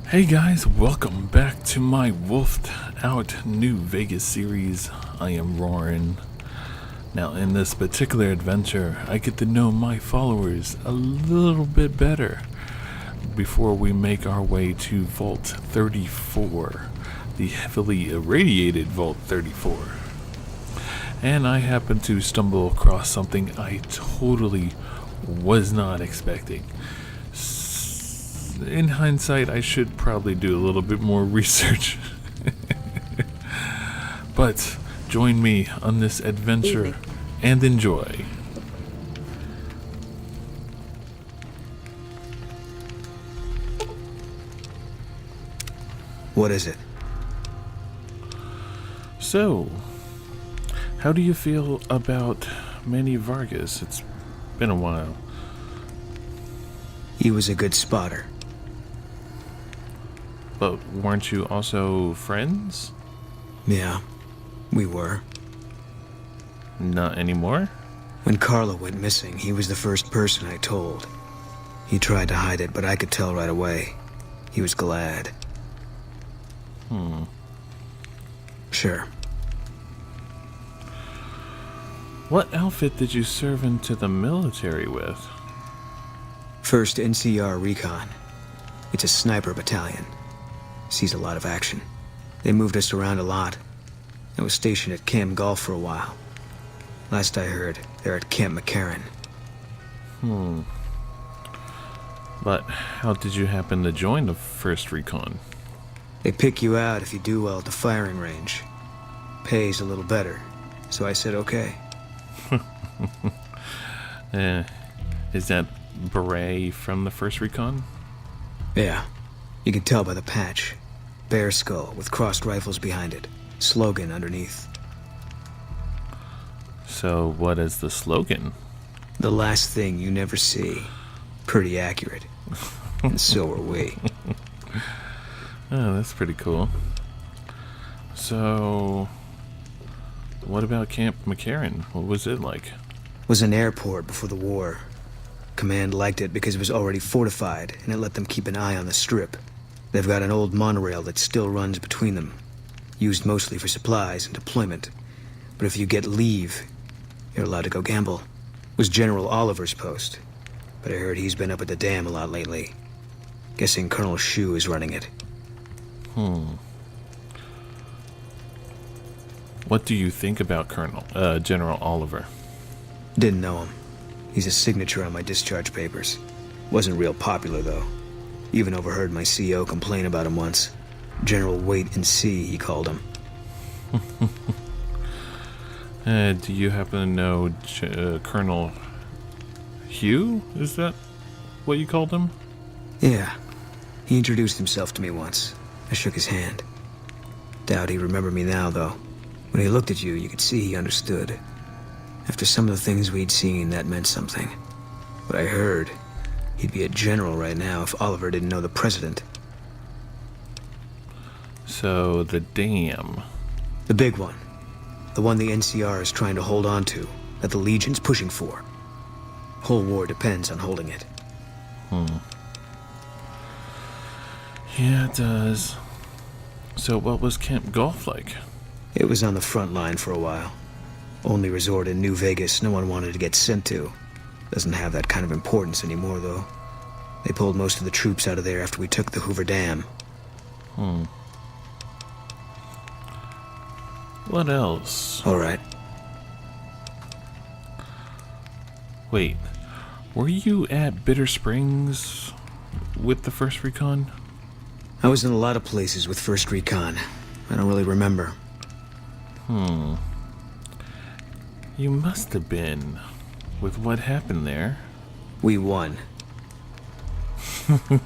Hey guys, welcome back to my wolfed out new Vegas series. I am Roarin. Now in this particular adventure, I get to know my followers a little bit better before we make our way to Vault 34, the heavily irradiated Vault 34. And I happen to stumble across something I totally was not expecting. In hindsight, I should probably do a little bit more research. But join me on this adventure and enjoy. What is it? So, how do you feel about Manny Vargas? It's been a while. He was a good spotter. But weren't you also friends? Yeah, we were. Not anymore? When Carla went missing, he was the first person I told. He tried to hide it, but I could tell right away. He was glad. Sure. What outfit did you serve into the military with? First NCR Recon. It's a sniper battalion. Sees a lot of action. They moved us around a lot. I was stationed at Camp Golf for a while. Last I heard, they're at Camp McCarran. But how did you happen to join the first recon? They pick you out if you do well at the firing range. Pays a little better, so I said okay. Is that beret from the first recon? Yeah, you can tell by the patch. Bear skull with crossed rifles behind it. Slogan underneath. So what is the slogan? The last thing you never see. Pretty accurate. And so are we. Oh, that's pretty cool. So, what about Camp McCarran? What was it like? Was an airport before the war. Command liked it because it was already fortified, and it let them keep an eye on the strip. They've got an old monorail that still runs between them. Used mostly for supplies and deployment. But if you get leave, you're allowed to go gamble. Was General Oliver's post. But I heard he's been up at the dam a lot lately. Guessing Colonel Shu is running it. What do you think about General Oliver? Didn't know him. He's a signature on my discharge papers. Wasn't real popular, though. Even overheard my CO complain about him once. General Wait and See, he called him. Do you happen to know Colonel Hugh? Is that what you called him? Yeah. He introduced himself to me once. I shook his hand. Doubt he remembered me now, though. When he looked at you, you could see he understood. After some of the things we'd seen, that meant something. But I heard he'd be a general right now if Oliver didn't know the president. So, the dam. The big one. The one the NCR is trying to hold on to, that the Legion's pushing for. Whole war depends on holding it. Yeah, it does. So what was Camp Golf like? It was on the front line for a while. Only resort in New Vegas no one wanted to get sent to. Doesn't have that kind of importance anymore, though. They pulled most of the troops out of there after we took the Hoover Dam. What else? All right. Wait, were you at Bitter Springs with the first recon? I was in a lot of places with First Recon. I don't really remember. You must have been, with what happened there. We won.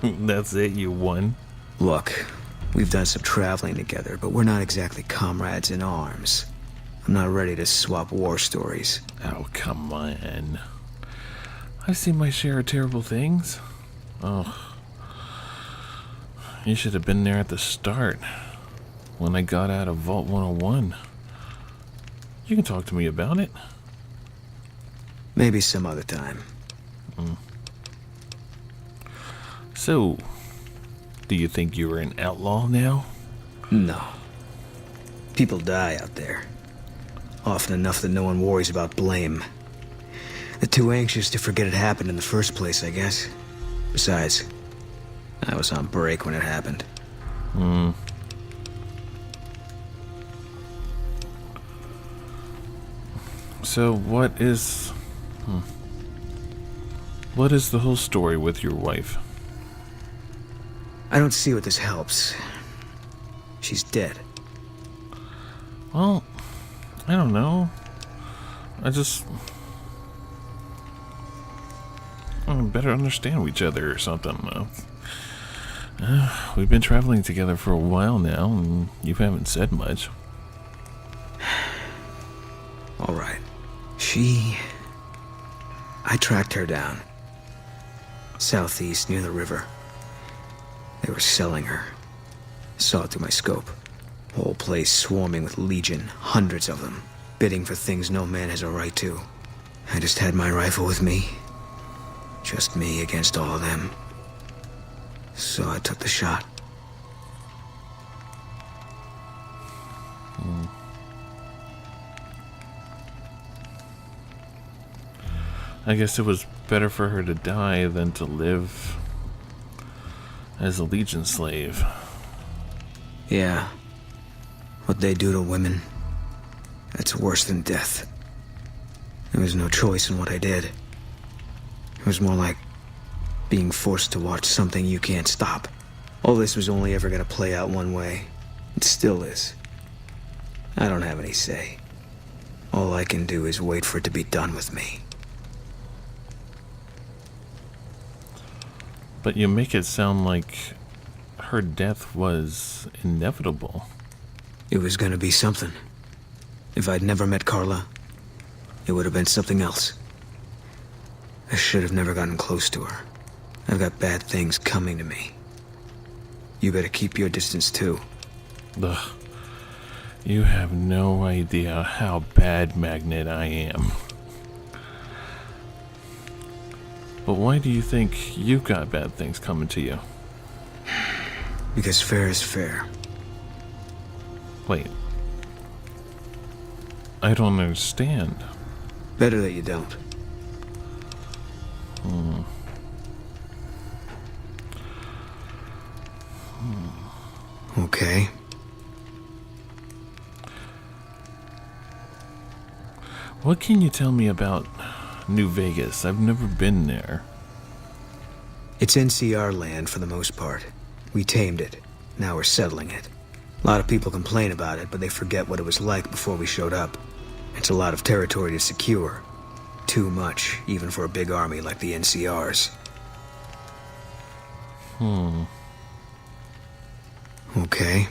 That's it, you won? Look, we've done some traveling together, but we're not exactly comrades in arms. I'm not ready to swap war stories. Oh, come on. I've seen my share of terrible things. Oh. You should have been there at the start, when I got out of Vault 101. You can talk to me about it. Maybe some other time. So, Do you think you're an outlaw now? No. People die out there. Often enough that no one worries about blame. They're too anxious to forget it happened in the first place, I guess. Besides, I was on break when it happened. So what is the whole story with your wife? I don't see what this helps. She's dead. Well, I don't know. I better understand each other or something. We've been traveling together for a while now, and you haven't said much. All right. I tracked her down. Southeast, near the river. They were selling her. Saw it through my scope. Whole place swarming with legion, hundreds of them, bidding for things no man has a right to. I just had my rifle with me. Just me against all of them. So I took the shot. I guess it was better for her to die than to live as a Legion slave. Yeah. What they do to women, that's worse than death. There was no choice in what I did. It was more like being forced to watch something you can't stop. All this was only ever gonna play out one way. It still is. I don't have any say. All I can do is wait for it to be done with me. But you make it sound like her death was inevitable. It was gonna be something. If I'd never met Carla, it would have been something else. I should have never gotten close to her. I've got bad things coming to me. You better keep your distance too. Ugh. You have no idea how bad Magnet I am. But why do you think you've got bad things coming to you? Because fair is fair. Wait. I don't understand. Better that you don't. Okay. What can you tell me about New Vegas? I've never been there. It's NCR land for the most part. We tamed it. Now we're settling it. A lot of people complain about it, but they forget what it was like before we showed up. It's a lot of territory to secure. Too much, even for a big army like the NCR's. Okay.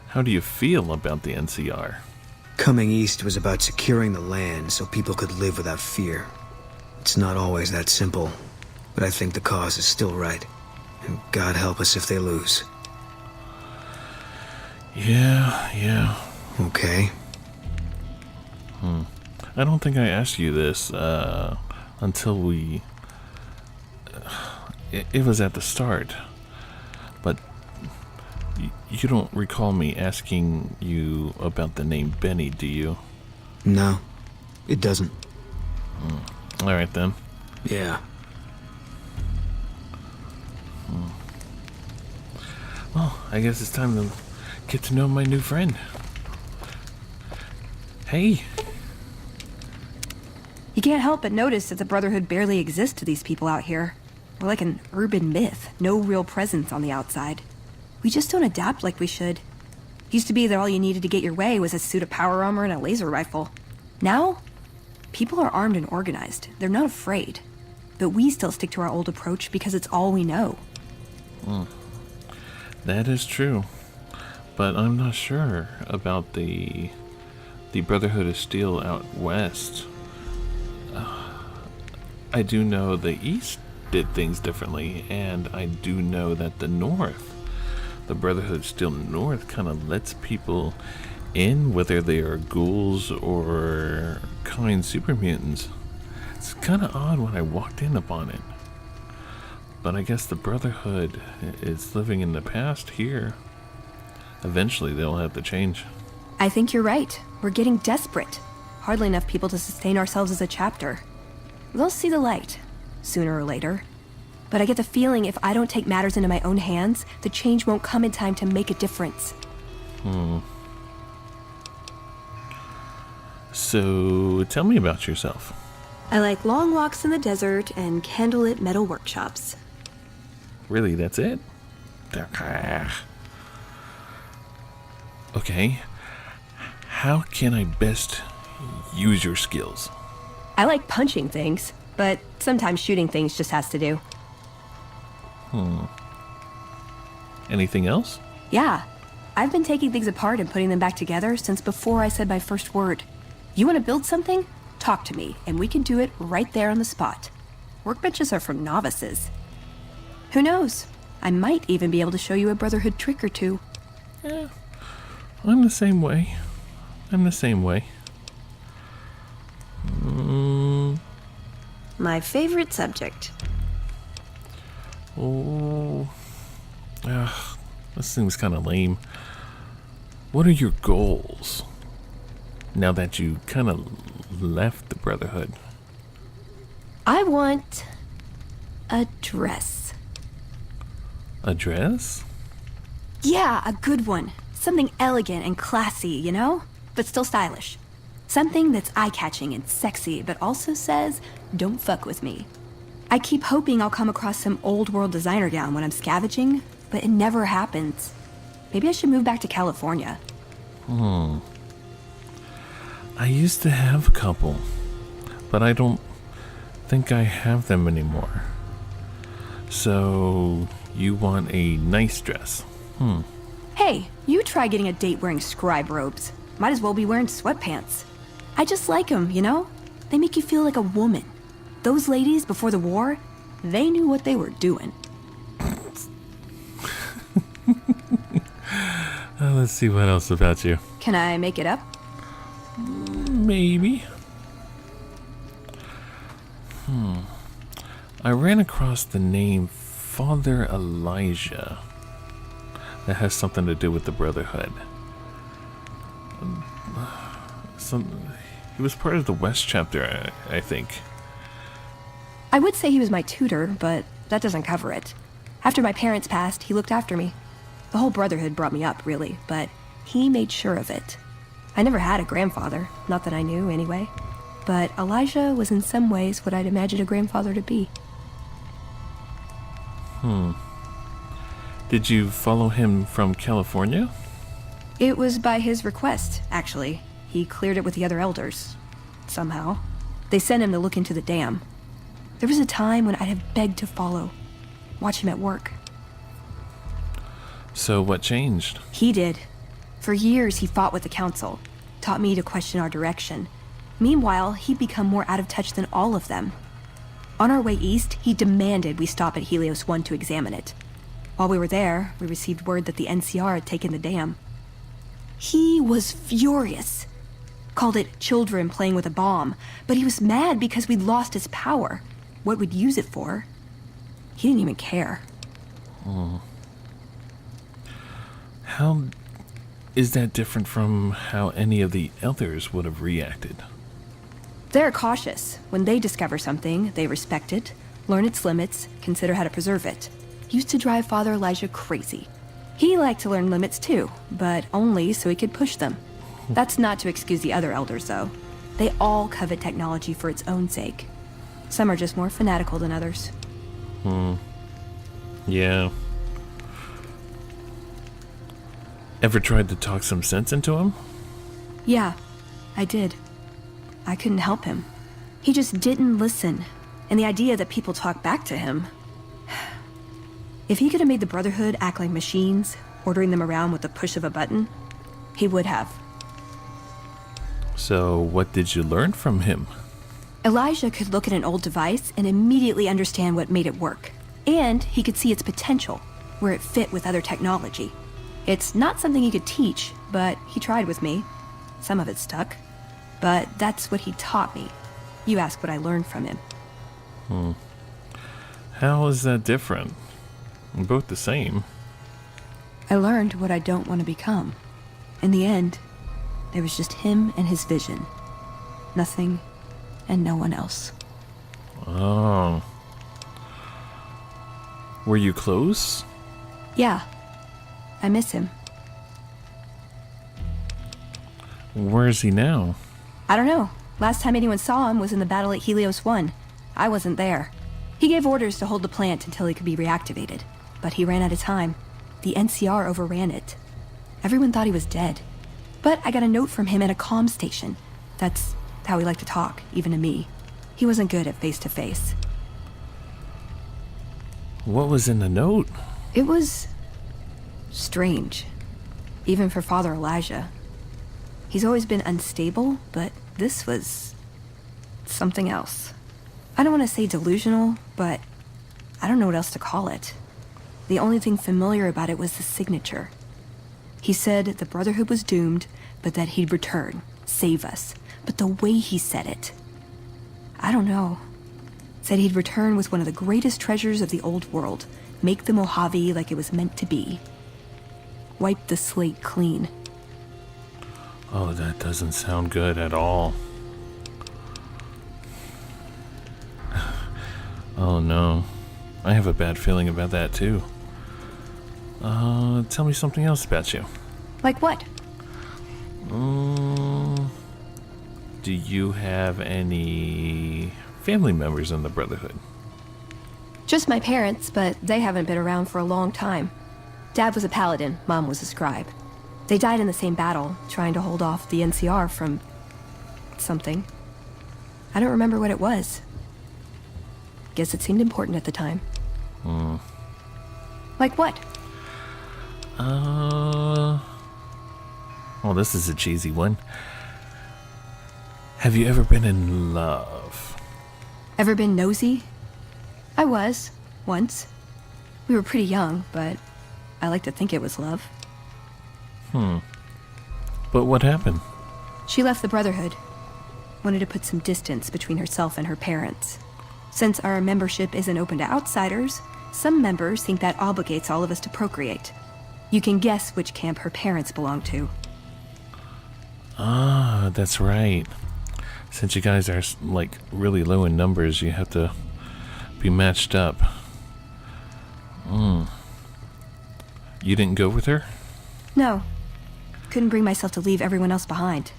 How do you feel about the NCR? Coming east was about securing the land so people could live without fear. It's not always that simple, but I think the cause is still right. And God help us if they lose. Yeah. Okay. I don't think I asked you this until we... It was at the start. But you don't recall me asking you about the name Benny, do you? No, it doesn't. Alright then. Yeah. Well, I guess it's time to get to know my new friend. Hey. You can't help but notice that the Brotherhood barely exists to these people out here. We're like an urban myth, no real presence on the outside. We just don't adapt like we should. Used to be that all you needed to get your way was a suit of power armor and a laser rifle. Now, people are armed and organized. They're not afraid. But we still stick to our old approach because it's all we know. That is true. But I'm not sure about the Brotherhood of Steel out west. I do know the East did things differently, and I do know that the North, the Brotherhood of Steel North, kind of lets people in, whether they are ghouls or kind super mutants. It's kind of odd when I walked in upon it. But I guess the Brotherhood is living in the past here. Eventually they'll have to change. I think you're right. We're getting desperate. Hardly enough people to sustain ourselves as a chapter. They'll see the light, sooner or later. But I get the feeling if I don't take matters into my own hands, the change won't come in time to make a difference. So, tell me about yourself. I like long walks in the desert and candlelit metal workshops. Really, that's it? Okay. How can I best use your skills? I like punching things, but sometimes shooting things just has to do. Anything else? Yeah. I've been taking things apart and putting them back together since before I said my first word. You want to build something? Talk to me, and we can do it right there on the spot. Workbenches are for novices. Who knows? I might even be able to show you a Brotherhood trick or two. Yeah, I'm the same way. My favorite subject. Oh, this seems kind of lame. What are your goals? Now that you kind of left the Brotherhood. I want a dress. A dress? Yeah, a good one. Something elegant and classy, you know? But still stylish. Something that's eye-catching and sexy, but also says, don't fuck with me. I keep hoping I'll come across some old-world designer gown when I'm scavenging, but it never happens. Maybe I should move back to California. I used to have a couple, but I don't think I have them anymore. So, you want a nice dress? Hey, you try getting a date wearing scribe robes. Might as well be wearing sweatpants. I just like them, you know? They make you feel like a woman. Those ladies before the war, they knew what they were doing. Let's see what else about you. Can I make it up? Maybe. I ran across the name Father Elijah. That has something to do with the Brotherhood. He was part of the West chapter, I think. I would say he was my tutor, but that doesn't cover it. After my parents passed, he looked after me. The whole Brotherhood brought me up, really, but he made sure of it. I never had a grandfather, not that I knew anyway. But Elijah was in some ways what I'd imagine a grandfather to be. Did you follow him from California? It was by his request, actually. He cleared it with the other elders. Somehow. They sent him to look into the dam. There was a time when I'd have begged to follow. Watch him at work. So what changed? He did. For years, he fought with the council. Taught me to question our direction. Meanwhile, he'd become more out of touch than all of them. On our way east, he demanded we stop at Helios 1 to examine it. While we were there, we received word that the NCR had taken the dam. He was furious. Called it children playing with a bomb, but he was mad because we'd lost his power. What we'd use it for. He didn't even care. How is that different from how any of the elders would have reacted? They're cautious. When they discover something, they respect it, learn its limits, consider how to preserve it. Used to drive Father Elijah crazy. He liked to learn limits too, but only so he could push them. That's not to excuse the other elders, though. They all covet technology for its own sake. Some are just more fanatical than others. Yeah. Ever tried to talk some sense into him? Yeah, I did. I couldn't help him. He just didn't listen. And the idea that people talk back to him... If he could have made the Brotherhood act like machines, ordering them around with the push of a button, he would have. So, what did you learn from him? Elijah could look at an old device and immediately understand what made it work. And he could see its potential, where it fit with other technology. It's not something he could teach, but he tried with me. Some of it stuck. But that's what he taught me. You ask what I learned from him. How is that different? We're both the same. I learned what I don't want to become. In the end, there was just him and his vision. Nothing and no one else. Oh. Were you close? Yeah. I miss him. Where is he now? I don't know. Last time anyone saw him was in the battle at Helios 1. I wasn't there. He gave orders to hold the plant until he could be reactivated. But he ran out of time. The NCR overran it. Everyone thought he was dead. But I got a note from him at a comm station. That's how he liked to talk, even to me. He wasn't good at face-to-face. What was in the note? It was strange. Even for Father Elijah. He's always been unstable, but this was something else. I don't want to say delusional, but I don't know what else to call it. The only thing familiar about it was the signature. He said the Brotherhood was doomed, but that he'd return, save us. But the way he said it, I don't know. Said he'd return with one of the greatest treasures of the old world, make the Mojave like it was meant to be. Wipe the slate clean. Oh, that doesn't sound good at all. Oh no. I have a bad feeling about that too. Tell me something else about you. Like what? Do you have any family members in the Brotherhood? Just my parents, but they haven't been around for a long time. Dad was a paladin, Mom was a scribe. They died in the same battle, trying to hold off the NCR from something. I don't remember what it was. Guess it seemed important at the time. Like what? Well, this is a cheesy one. Have you ever been in love? Ever been nosy? I was, once. We were pretty young, but I like to think it was love. But what happened? She left the Brotherhood. Wanted to put some distance between herself and her parents. Since our membership isn't open to outsiders, some members think that obligates all of us to procreate. You can guess which camp her parents belong to. Ah, that's right. Since you guys are, like, really low in numbers, you have to be matched up. You didn't go with her? No. Couldn't bring myself to leave everyone else behind.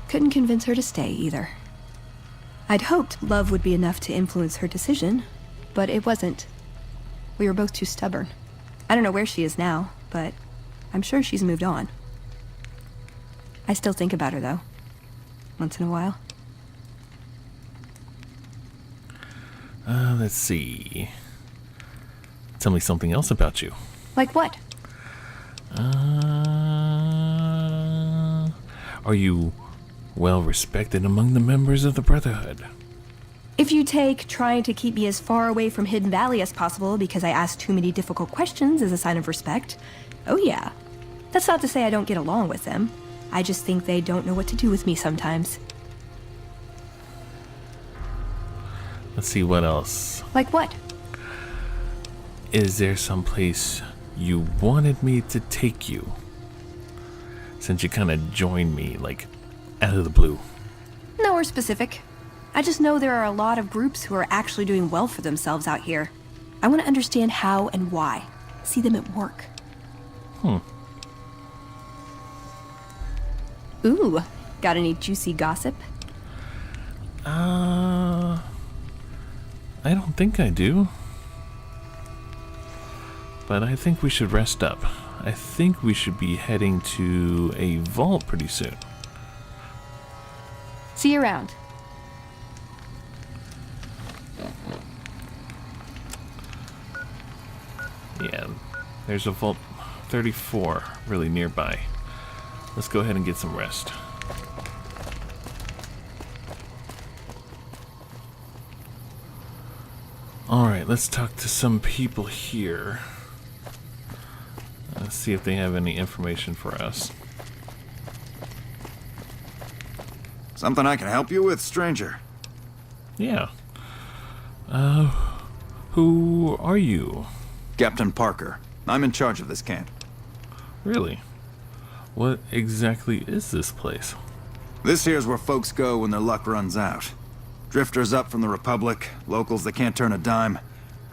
Couldn't convince her to stay, either. I'd hoped love would be enough to influence her decision, but it wasn't. We were both too stubborn. I don't know where she is now, but I'm sure she's moved on. I still think about her, though. Once in a while. Let's see. Tell me something else about you. Like what? Are you well respected among the members of the Brotherhood? If you take trying to keep me as far away from Hidden Valley as possible because I ask too many difficult questions as a sign of respect, oh yeah. That's not to say I don't get along with them. I just think they don't know what to do with me sometimes. Let's see, what else? Like what? Is there some place you wanted me to take you? Since you kind of joined me, like, out of the blue. Nowhere specific. I just know there are a lot of groups who are actually doing well for themselves out here. I want to understand how and why. See them at work. Ooh, got any juicy gossip? I don't think I do. But I think we should rest up. I think we should be heading to a vault pretty soon. See you around. Yeah, there's a vault 34 really nearby. Let's go ahead and get some rest. Alright, let's talk to some people here. Let's see if they have any information for us. Something I can help you with, stranger? Yeah. Who are you? Captain Parker. I'm in charge of this camp. Really? What exactly is this place? This here's where folks go when their luck runs out. Drifters up from the Republic, locals that can't turn a dime,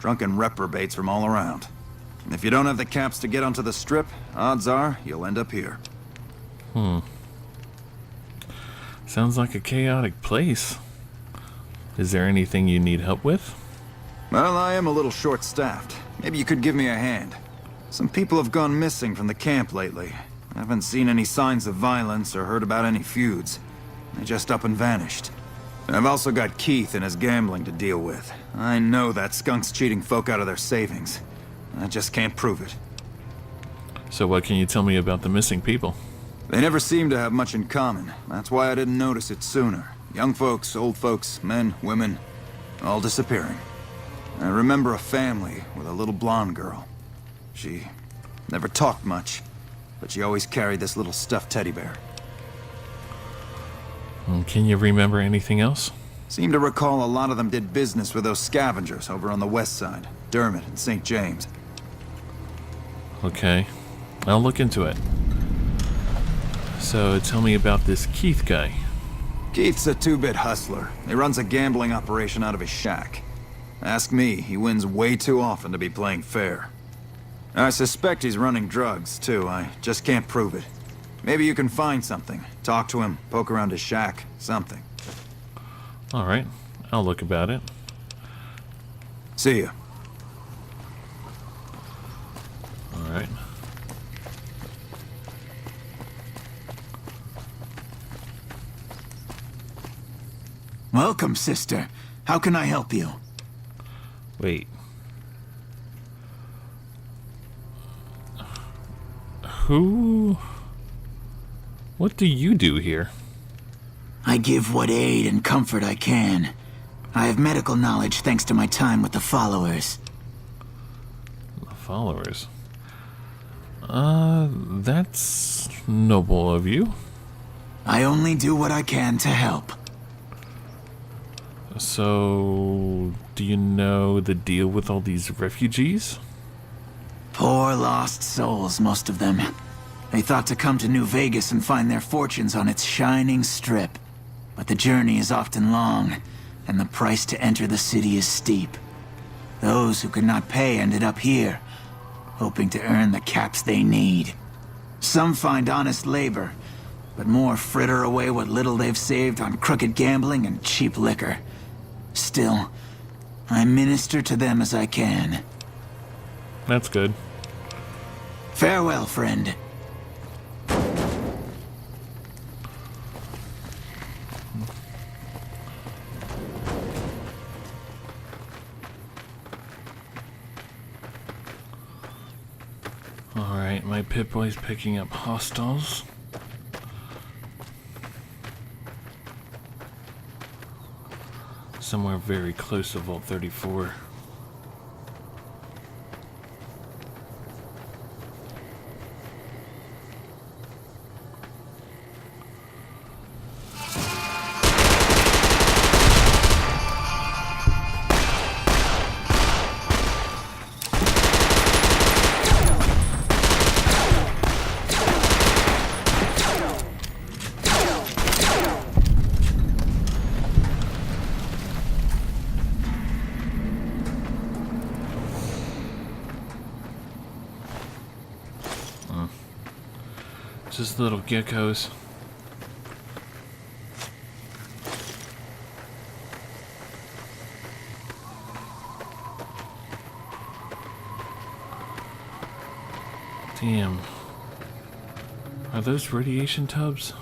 drunken reprobates from all around. And if you don't have the caps to get onto the Strip, odds are you'll end up here. Sounds like a chaotic place. Is there anything you need help with? Well, I am a little short-staffed. Maybe you could give me a hand. Some people have gone missing from the camp lately. I haven't seen any signs of violence or heard about any feuds. They just up and vanished. And I've also got Keith and his gambling to deal with. I know that skunk's cheating folk out of their savings. I just can't prove it. So what can you tell me about the missing people? They never seem to have much in common. That's why I didn't notice it sooner. Young folks, old folks, men, women, all disappearing. I remember a family with a little blonde girl. She never talked much, but she always carried this little stuffed teddy bear. Can you remember anything else? Seem to recall a lot of them did business with those scavengers over on the west side, Dermot and St. James. Okay, I'll look into it. So tell me about this Keith guy. Keith's a two-bit hustler. He runs a gambling operation out of his shack. Ask me, he wins way too often to be playing fair. I suspect he's running drugs, too. I just can't prove it. Maybe you can find something. Talk to him, poke around his shack, something. Alright, I'll look about it. See ya. Alright. Welcome, sister. How can I help you? Wait. Who? What do you do here? I give what aid and comfort I can. I have medical knowledge thanks to my time with the followers. The followers? That's noble of you. I only do what I can to help. So, do you know the deal with all these refugees? Poor lost souls, most of them. They thought to come to New Vegas and find their fortunes on its shining strip. But the journey is often long, and the price to enter the city is steep. Those who could not pay ended up here, hoping to earn the caps they need. Some find honest labor, but more fritter away what little they've saved on crooked gambling and cheap liquor. Still, I minister to them as I can. That's good. Farewell, friend. Alright, my Pip-Boy's picking up hostiles. Somewhere very close to Vault 34. Just little geckos. Damn. Are those radiation tubs?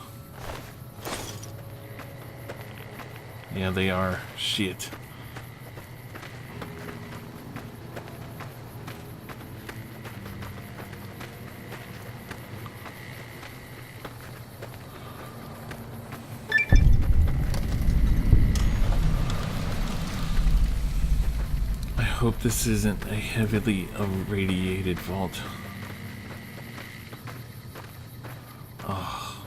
Yeah, they are. Shit. I hope this isn't a heavily irradiated vault. Oh.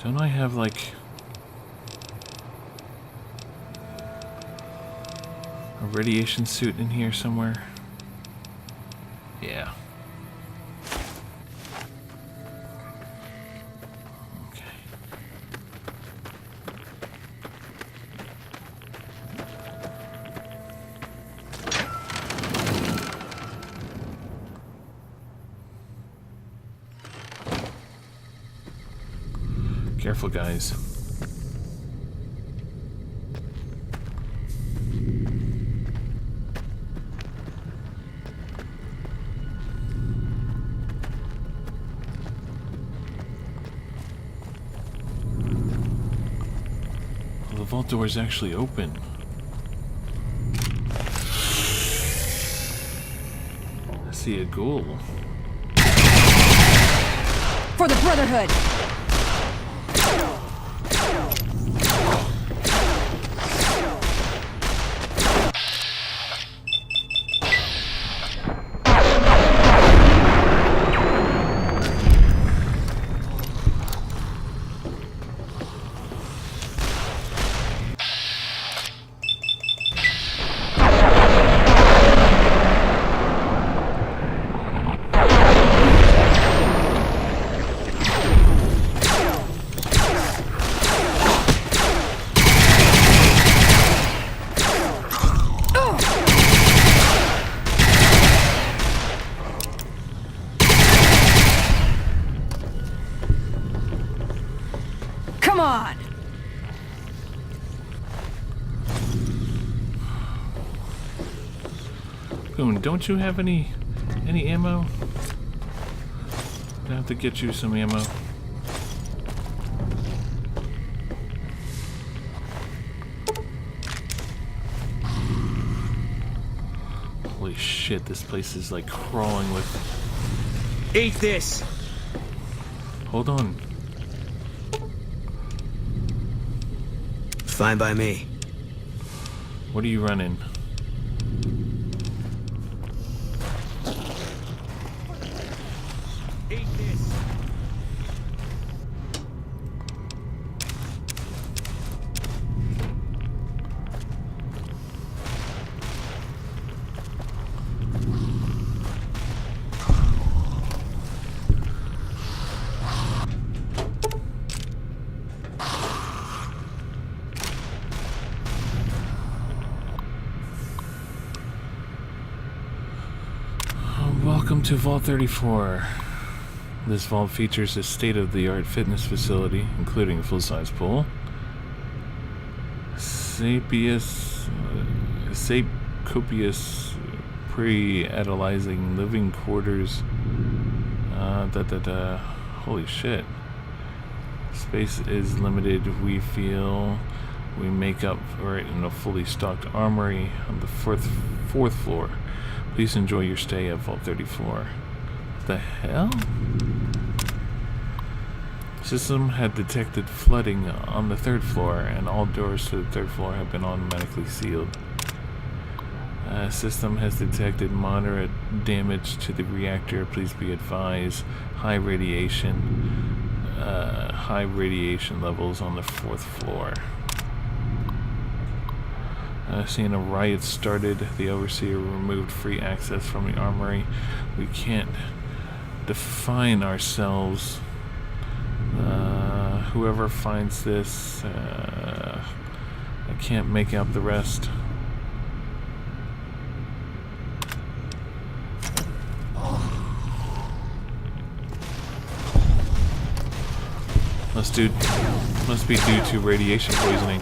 Don't I have like... A radiation suit in here somewhere? Yeah. Okay. Careful, guys. The vault door is actually open. I see a ghoul. For the Brotherhood! Come on! Boone, don't you have any ammo? I have to get you some ammo. Holy shit, this place is like crawling with... Eat this! Hold on. Fine by me. What are you running? Eat this! Welcome to Vault 34. This vault features a state-of-the-art fitness facility, including a full-size pool, copious pre-adolescing living quarters. Holy shit. Space is limited. We feel we make up for it in a fully stocked armory on the fourth floor. Please enjoy your stay at Vault 34. What the hell? System had detected flooding on the 3rd floor, and all doors to the 3rd floor have been automatically sealed. System has detected moderate damage to the reactor. Please be advised. High radiation levels on the 4th floor. Seeing a riot started, the Overseer removed free access from the armory. We can't define ourselves. Whoever finds this, I can't make out the rest. Must be due to radiation poisoning.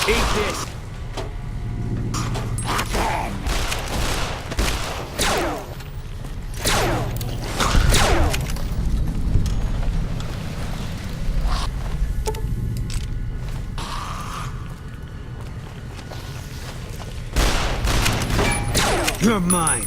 Eat this! You're mine!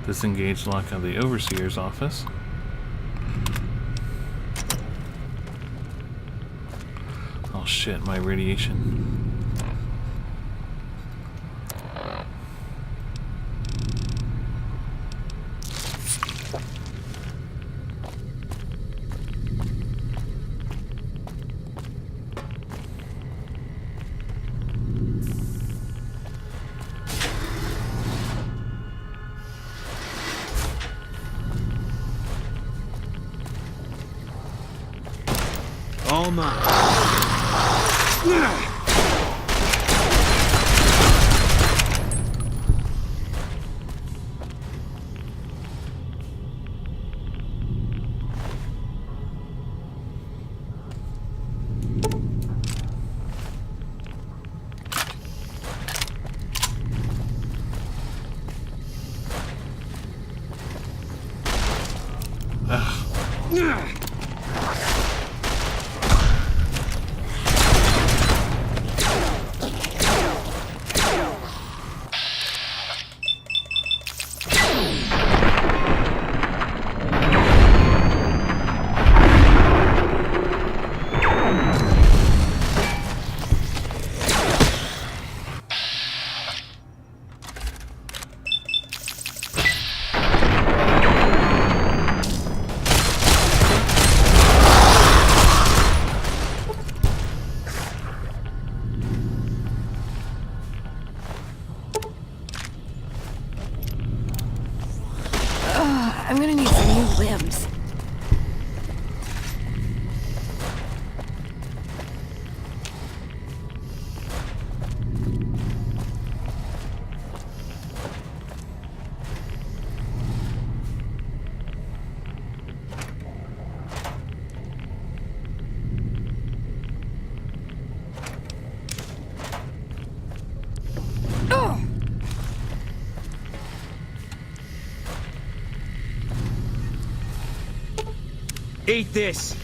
Disengage lock of the Overseer's office. Oh shit, my radiation. All mine. I'm gonna need some new limbs. Eat this!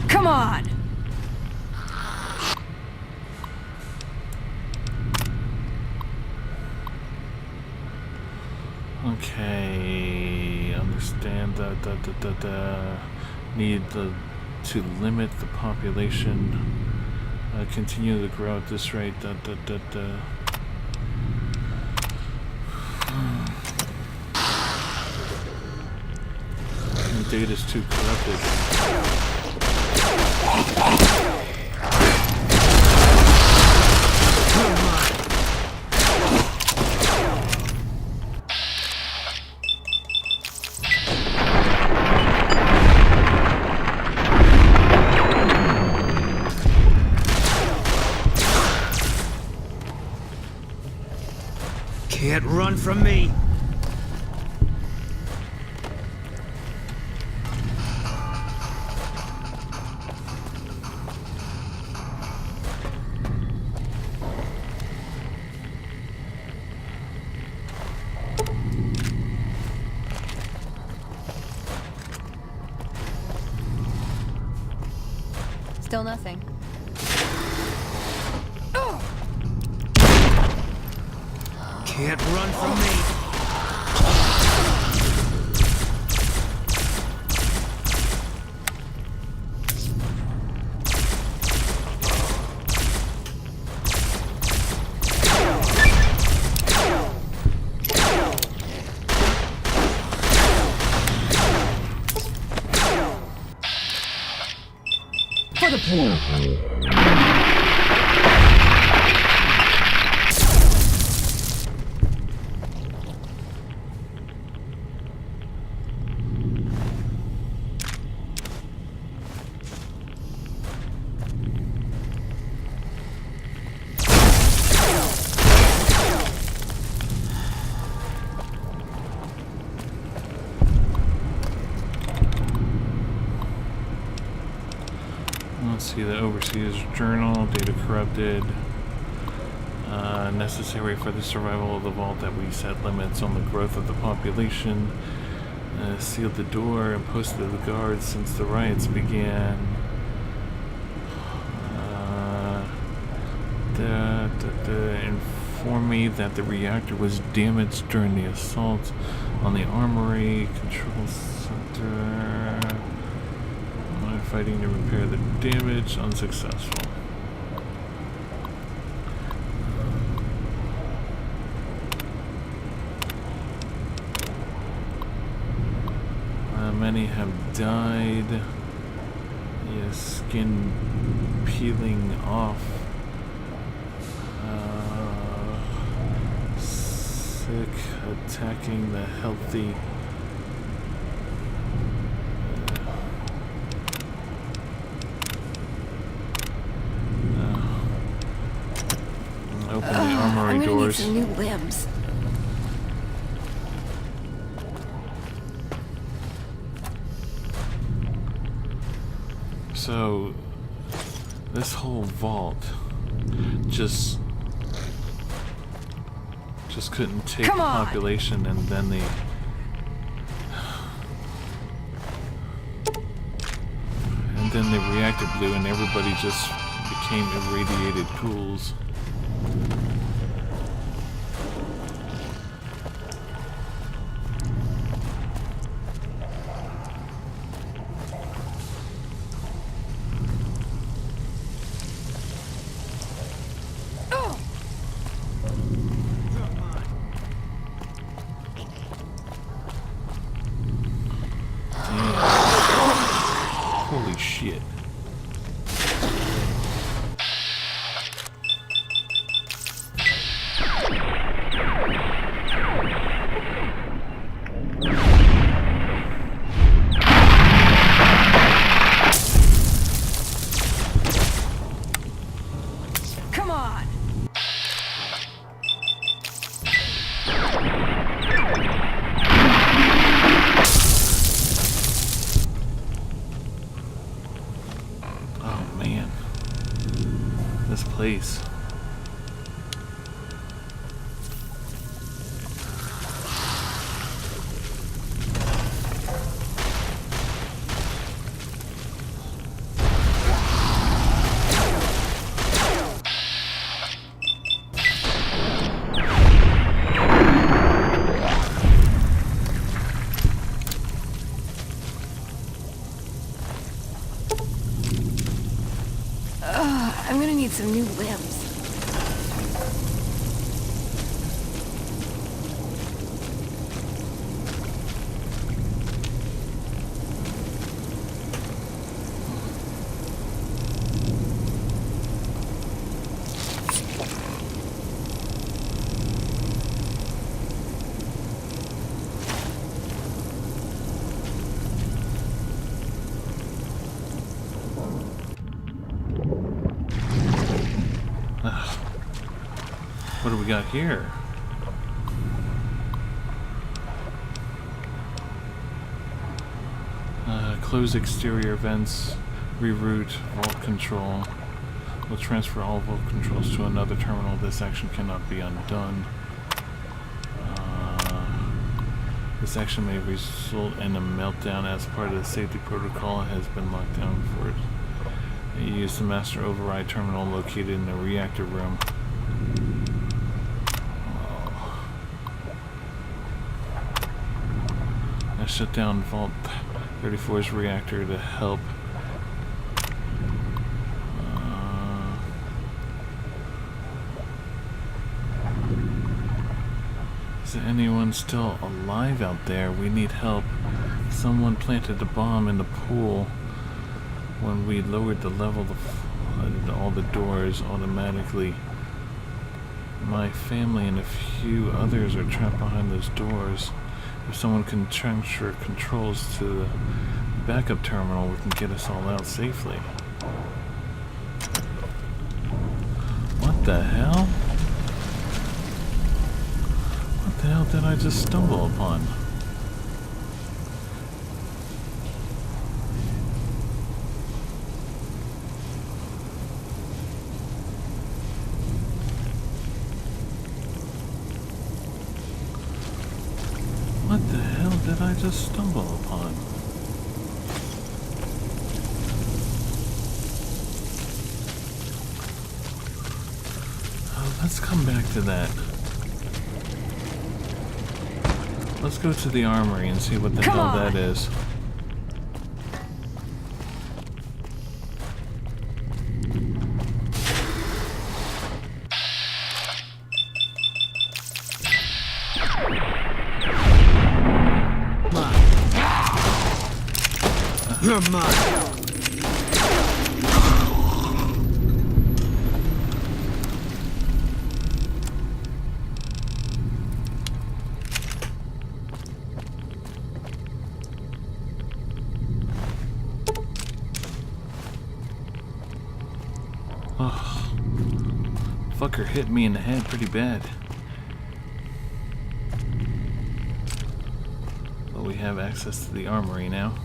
Come on! Okay, understand that. Need to limit the population. Continue to grow at this rate. data's too corrupted. Can't run from me. Still nothing. Can't run from me. For the pool. Let's see, the Overseer's Journal, data corrupted. Necessary for the survival of the vault that we set limits on the growth of the population. Sealed the door and posted the guards since the riots began. Informed me that the reactor was damaged during the assault on the armory. Control center. Fighting to repair the damage, unsuccessful. Many have died. Yes, skin peeling off. Sick, attacking the healthy. Open the armory I'm gonna doors. need some new limbs. So, this whole vault just couldn't take the population, and then the reactor blew, and everybody just became irradiated ghouls. Holy shit. Come on. Oh man. This place. I'm gonna need some new limbs. we got here? Close exterior vents, reroute vault control. Will transfer all vault controls to another terminal. This action cannot be undone. This action may result in a meltdown as part of the safety protocol has been locked down for it. Use the master override terminal located in the reactor room. I shut down Vault 34's reactor to help. Is anyone still alive out there? We need help. Someone planted a bomb in the pool. When we lowered the level, all the doors automatically. My family and a few others are trapped behind those doors. If someone can transfer controls to the backup terminal, we can get us all out safely. What the hell? What the hell did I just stumble upon? What the hell did I just stumble upon? Let's come back to that. Let's go to the armory and see what the hell that is. You're mine. Oh, fucker hit me in the head pretty bad. But we have access to the armory now.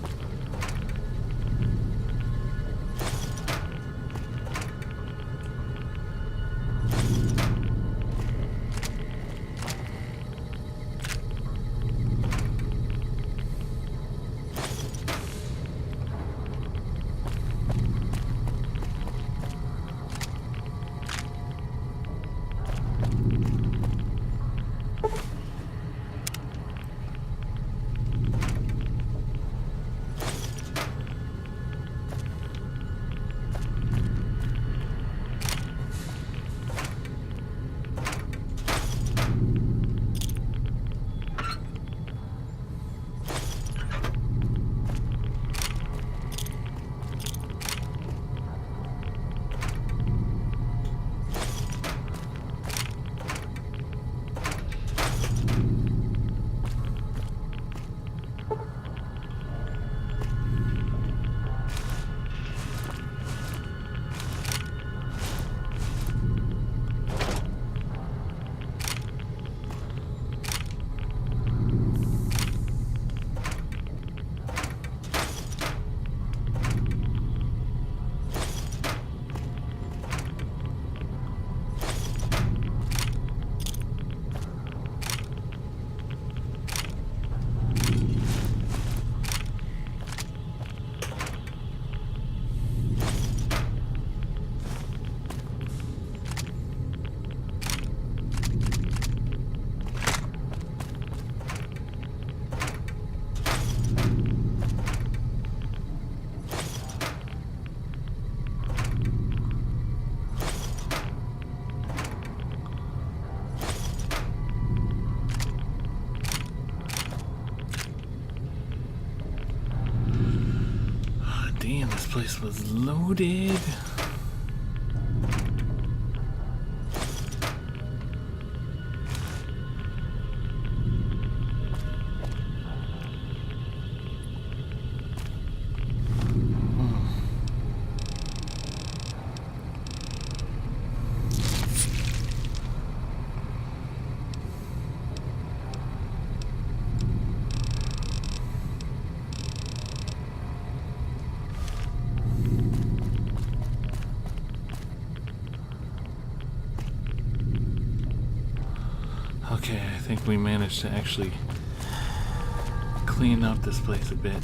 Damn, this place was loaded. think we managed to actually clean up this place a bit.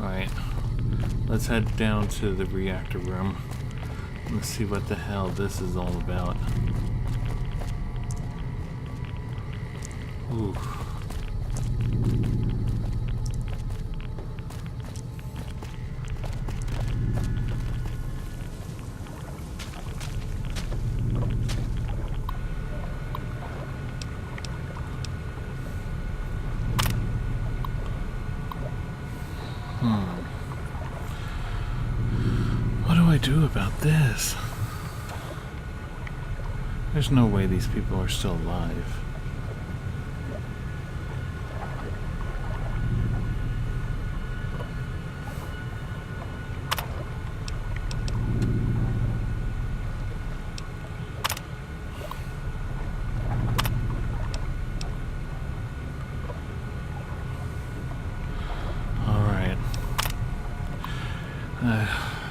Alright, let's head down to the reactor room. Let's see what the hell this is all about. Ooh. What do I do about this? There's no way these people are still alive.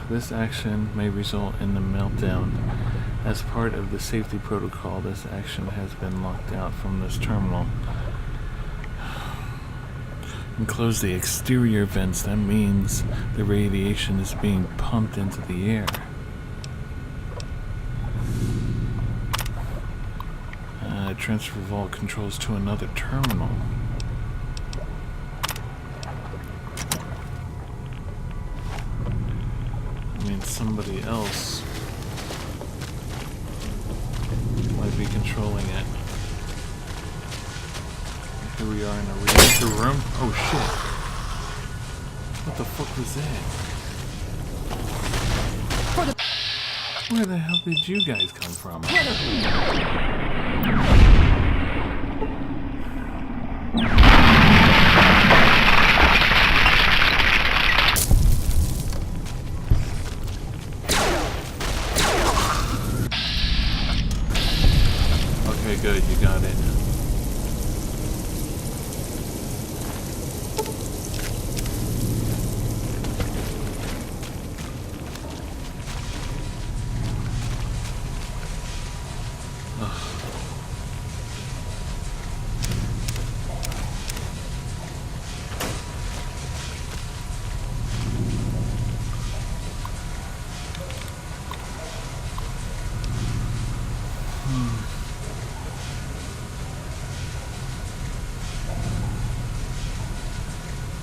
This action may result in the meltdown. As part of the safety protocol, this action has been locked out from this terminal. And close the exterior vents. That means the radiation is being pumped into the air. Transfer vault controls to another terminal. Somebody else might be controlling it. Here we are in a reactor room. Oh shit. What the fuck was that? Where the hell did you guys come from? Good, you got it.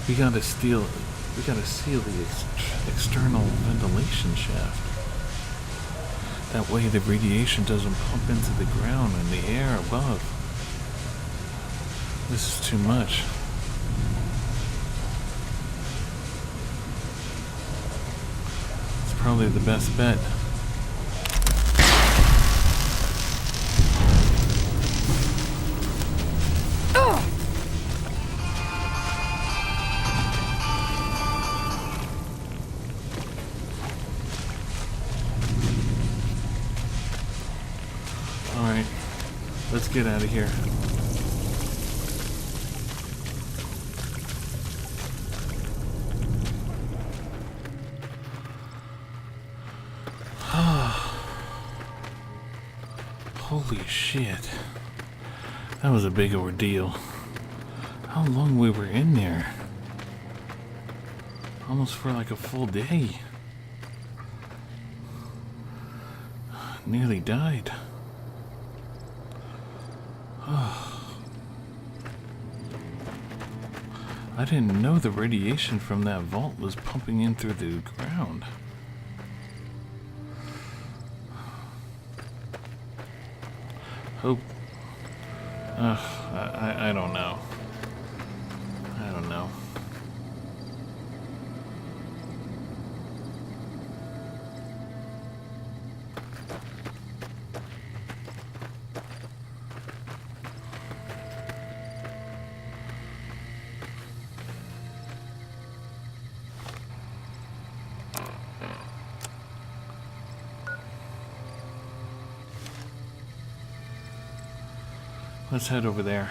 We gotta seal the external ventilation shaft. That way the radiation doesn't pump into the ground and the air above. This is too much. It's probably the best bet. Let's get out of here. Holy shit. That was a big ordeal. How long we were in there? Almost for like a full day. Nearly died. I didn't know the radiation from that vault was pumping in through the ground. Hope. I don't know. I don't know. Let's head over there.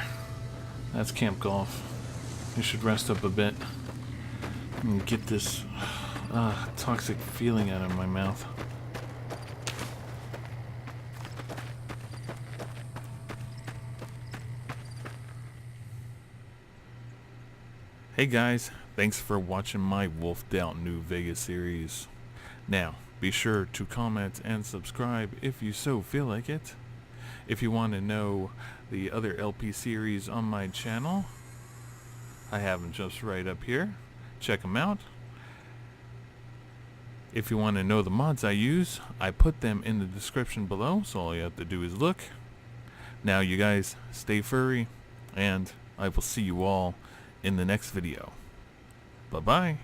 That's Camp Golf. We should rest up a bit and get this toxic feeling out of my mouth. Hey guys, thanks for watching my Wolfed Out New Vegas series. Now, be sure to comment and subscribe if you so feel like it. If you want to know the other LP series on my channel, I have them just right up here. Check them out. If you want to know the mods I use, I put them in the description below, so all you have to do is look. Now you guys, stay furry, and I will see you all in the next video. Bye-bye.